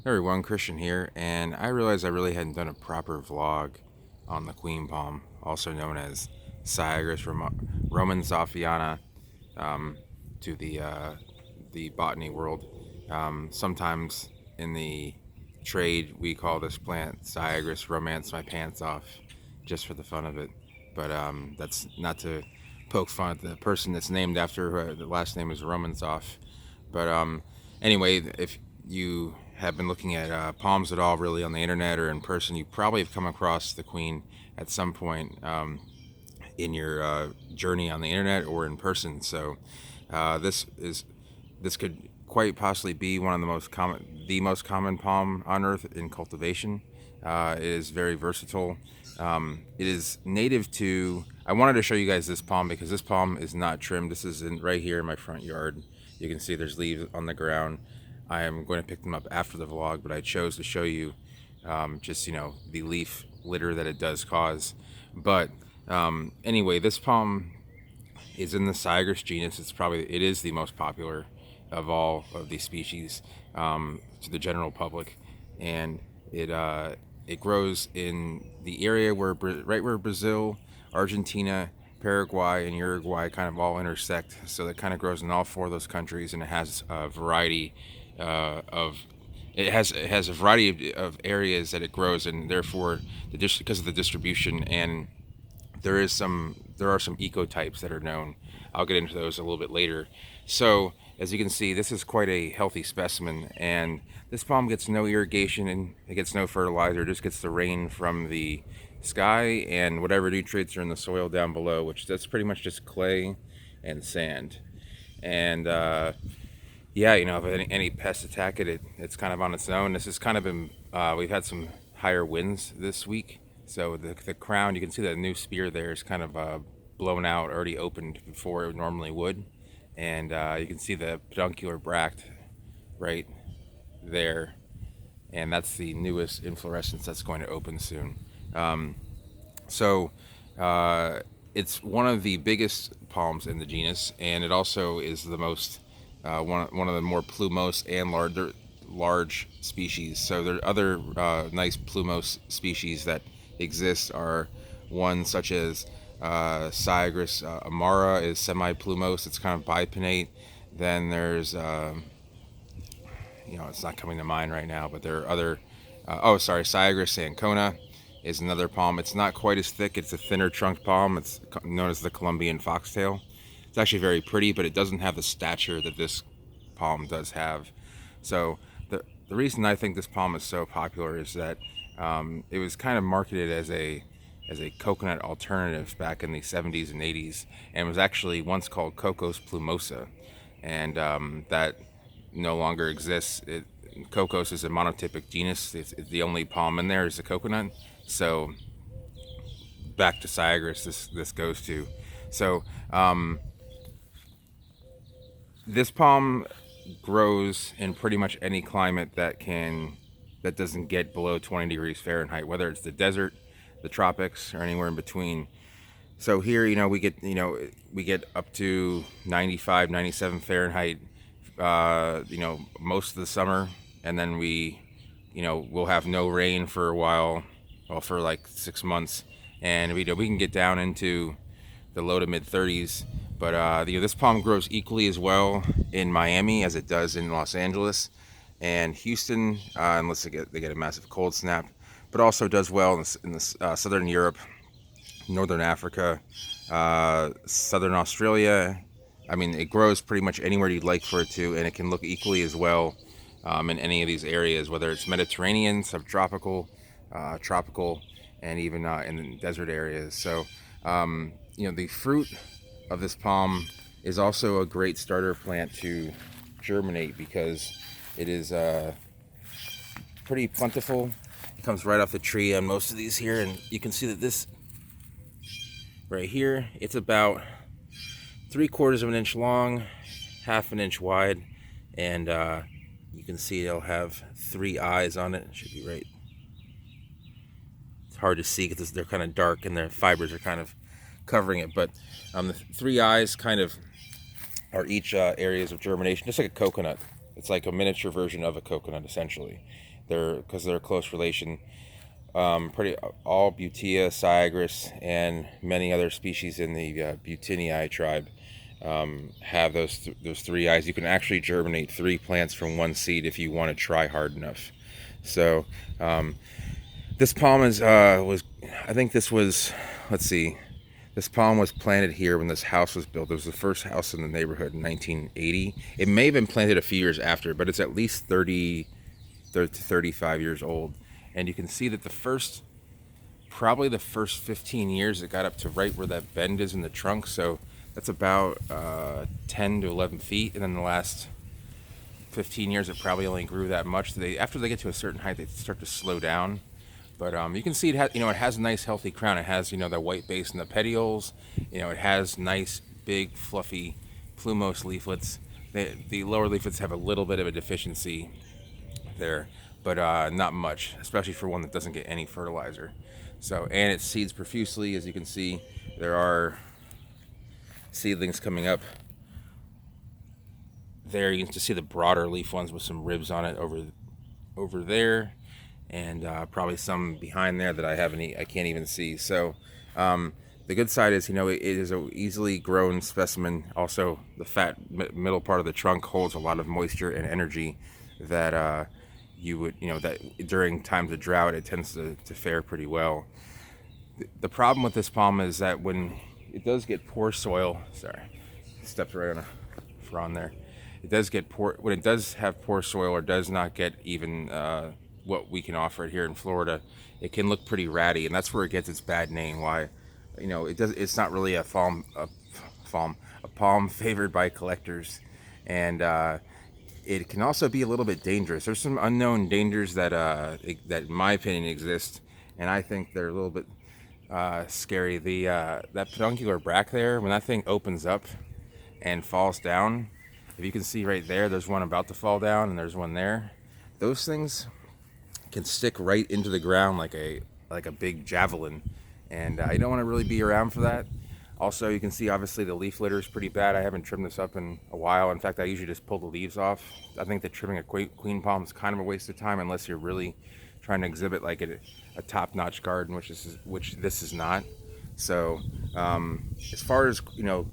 Everyone, Christian here, and I realized I really hadn't done a proper vlog on the queen palm, also known as Syagrus romanzoffiana, um, to the botany world. Sometimes in the trade, we call this plant Syagrus romance my pants off, just for the fun of it. But that's not to poke fun at the person that's named after, who the last name is Romanzoff. But anyway, if you have been looking at palms at all, really on the internet or in person, you probably have come across the queen at some point in your journey on the internet or in person. So this could quite possibly be one of the most common palm on earth in cultivation. It is very versatile. It is native to. I wanted to show you guys this palm because this palm is not trimmed. This is right here in my front yard. You can see there's leaves on the ground. I am going to pick them up after the vlog, but I chose to show you just the leaf litter that it does cause. But anyway, this palm is in the Syagrus genus. It is the most popular of all of these species to the general public, and it grows in the area right where Brazil, Argentina, Paraguay, and Uruguay kind of all intersect. So it kind of grows in all four of those countries, and it has a variety of it has a variety of areas that it grows in. Therefore, because of the distribution, and there are some ecotypes that are known. I'll get into those a little bit later. So as you can see, this is quite a healthy specimen, and this palm gets no irrigation and it gets no fertilizer. It just gets the rain from the sky and whatever nutrients are in the soil down below, which that's pretty much just clay and sand. And yeah, if any pests attack it, it's kind of on its own. This has kind of been we've had some higher winds this week, so the crown, you can see the new spear there is kind of blown out, already opened before it normally would. And you can see the peduncular bract right there, and that's the newest inflorescence that's going to open soon. So it's one of the biggest palms in the genus, and it also is the most one of the more plumose and large species. So there are other nice plumose species that exist, are ones such as Syagrus amara is semi-plumose. It's kind of bipinnate. Then there's it's not coming to mind right now, but there are other. Syagrus ancona is another palm. It's not quite as thick. It's a thinner trunked palm. It's known as the Colombian foxtail. It's actually very pretty, but it doesn't have the stature that this palm does have. So the reason I think this palm is so popular is that it was kind of marketed as a coconut alternative back in the 70s and 80s, and was actually once called Cocos plumosa, and that no longer exists. Cocos is a monotypic genus. It's the only palm in there is a coconut. So back to Syagrus, this goes to. So this palm grows in pretty much any climate that doesn't get below 20 degrees Fahrenheit, whether it's the desert, the tropics, or anywhere in between. So here, we get up to 95, 97 Fahrenheit, most of the summer, and then we'll have no rain for a while, for like 6 months, and we can get down into the low to mid 30s. But this palm grows equally as well in Miami as it does in Los Angeles and Houston, unless they get a massive cold snap. But also does well in the southern Europe, northern Africa, southern Australia. I mean, it grows pretty much anywhere you'd like for it to, and it can look equally as well in any of these areas, whether it's Mediterranean, subtropical, tropical, and even in desert areas. So, the fruit of this palm is also a great starter plant to germinate because it is pretty plentiful. It comes right off the tree on most of these here, and you can see that this right here, it's about 3/4 of an inch long, 1/2 an inch wide, and you can see it'll have 3 eyes on it. It should be right. It's hard to see because they're kind of dark and their fibers are kind of covering it, but the 3 eyes kind of are each areas of germination, just like a coconut. It's like a miniature version of a coconut, essentially. they're a close relation. Pretty all Butea, Syagrus, and many other species in the Butinii tribe have those three eyes. You can actually germinate three plants from one seed if you want to try hard enough. So this palm was I think this was, let's see, this palm was planted here when this house was built. It was the first house in the neighborhood in 1980. It may have been planted a few years after, but it's at least 30 to 35 years old. And you can see that probably the first 15 years it got up to right where that bend is in the trunk. So that's about 10 to 11 feet. And then the last 15 years it probably only grew that much. After they get to a certain height, they start to slow down. But you can see it has a nice healthy crown. It has the white base and the petioles. It has nice big fluffy plumose leaflets. The lower leaflets have a little bit of a deficiency there, but not much, especially for one that doesn't get any fertilizer. So, and it seeds profusely. As you can see, there are seedlings coming up there. You can just see the broader leaf ones with some ribs on it over there, and probably some behind there that I can't even see. So the good side is, it is a easily grown specimen. Also, the fat middle part of the trunk holds a lot of moisture and energy that that during times of drought it tends to fare pretty well. The problem with this palm is that when it does get poor soil, stepped right on a frond there. It does get poor when it does have poor soil, or does not get even what we can offer it here in Florida. It can look pretty ratty, and that's where it gets its bad name. Why, it's not really a palm favored by collectors, and it can also be a little bit dangerous. There's some unknown dangers that in my opinion exist, and I think they're a little bit scary. That peduncular bract there, when that thing opens up and falls down, if you can see right there, there's one about to fall down, and there's one there. Those things can stick right into the ground like a big javelin, and you don't want to really be around for that. Also, you can see obviously the leaf litter is pretty bad. I haven't trimmed this up in a while. In fact, I usually just pull the leaves off. I think that trimming a queen palm is kind of a waste of time unless you're really trying to exhibit like a top-notch garden, which this is not. So as far as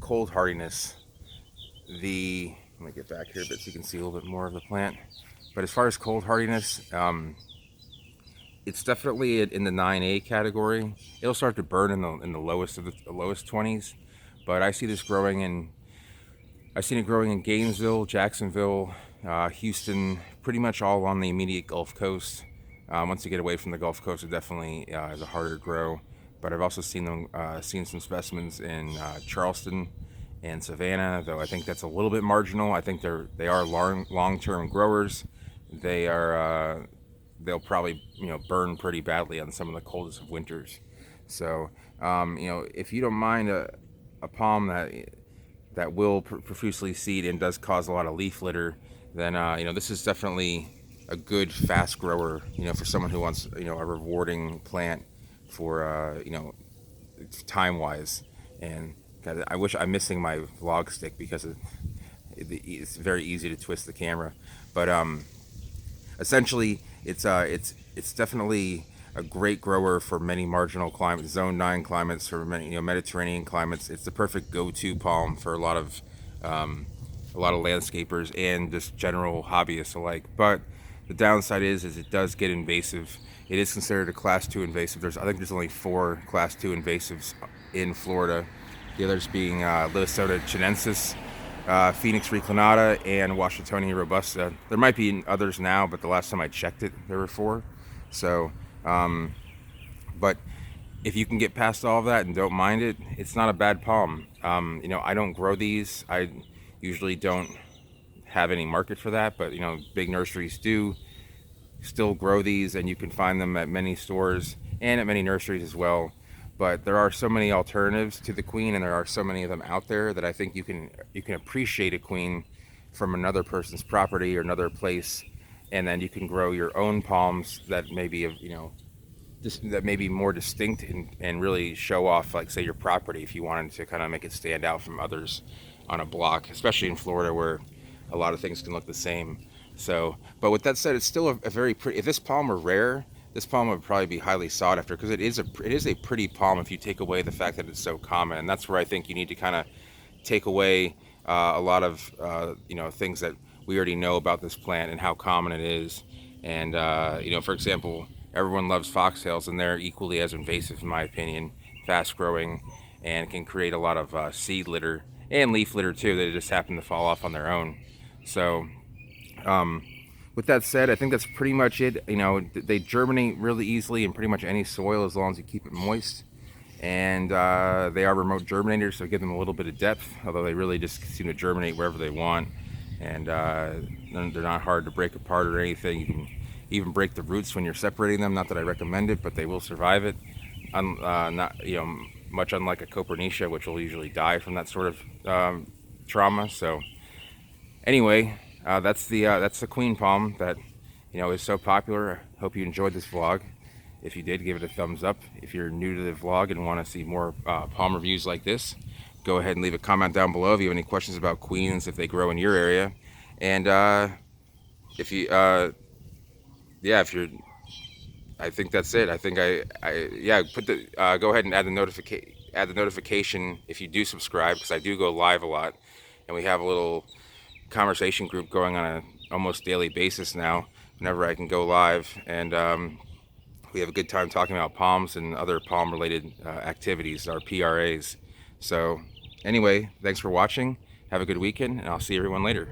cold hardiness, let me get back here a bit so you can see a little bit more of the plant. But as far as cold hardiness, it's definitely in the 9A category. It'll start to burn in the lowest 20s, but I've seen it growing in Gainesville, Jacksonville, Houston, pretty much all on the immediate Gulf Coast. Once you get away from the Gulf Coast, it definitely is a harder grow. But I've also seen some specimens in Charleston and Savannah, though I think that's a little bit marginal. I think they are long-term growers. They'll probably burn pretty badly on some of the coldest of winters. So if you don't mind a palm that will profusely seed and does cause a lot of leaf litter, then this is definitely a good fast grower for someone who wants a rewarding plant for time wise. And God, I wish I'm missing my vlog stick because it's very easy to twist the camera, but essentially it's definitely a great grower for many marginal climates, zone 9 climates, for many Mediterranean climates. It's the perfect go-to palm for a lot of landscapers and just general hobbyists alike. But the downside is it does get invasive. It is considered a class 2 invasive. I think there's only 4 class 2 invasives in Florida. The others being Lewisota chinensis, Phoenix reclinata, and Washingtonia robusta. There might be others now, but the last time I checked it, there were 4. So, but if you can get past all of that and don't mind it, it's not a bad palm. I don't grow these. I usually don't have any market for that, but big nurseries do still grow these, and you can find them at many stores and at many nurseries as well. But there are so many alternatives to the queen, and there are so many of them out there, that I think you can appreciate a queen from another person's property or another place, and then you can grow your own palms that may be that may be more distinct and really show off, like say your property, if you wanted to kind of make it stand out from others on a block, especially in Florida where a lot of things can look the same. So, but with that said, it's still a very pretty. If this palm were rare, this palm would probably be highly sought after because it is a pretty palm if you take away the fact that it's so common. And that's where I think you need to kind of take away a lot of things that we already know about this plant and how common it is. And for example, everyone loves foxtails, and they're equally as invasive, in my opinion, fast growing, and can create a lot of seed litter and leaf litter too that just happen to fall off on their own. So with that said, I think that's pretty much it. They germinate really easily in pretty much any soil as long as you keep it moist. And they are remote germinators, so give them a little bit of depth, although they really just seem to germinate wherever they want. And they're not hard to break apart or anything. You can even break the roots when you're separating them. Not that I recommend it, but they will survive it. Not much unlike a Copernicia, which will usually die from that sort of trauma. So anyway, that's the queen palm that is so popular. I hope you enjoyed this vlog. If you did, give it a thumbs up. If you're new to the vlog and want to see more palm reviews like this, go ahead and leave a comment down below if you have any questions about queens, if they grow in your area. And if you if you're I think that's it. I think put the go ahead and add the notification if you do subscribe, because I do go live a lot, and we have a little conversation group going on a almost daily basis now whenever I can go live. And we have a good time talking about palms and other palm related activities, our PRAs. So anyway, thanks for watching. Have a good weekend, and I'll see everyone later.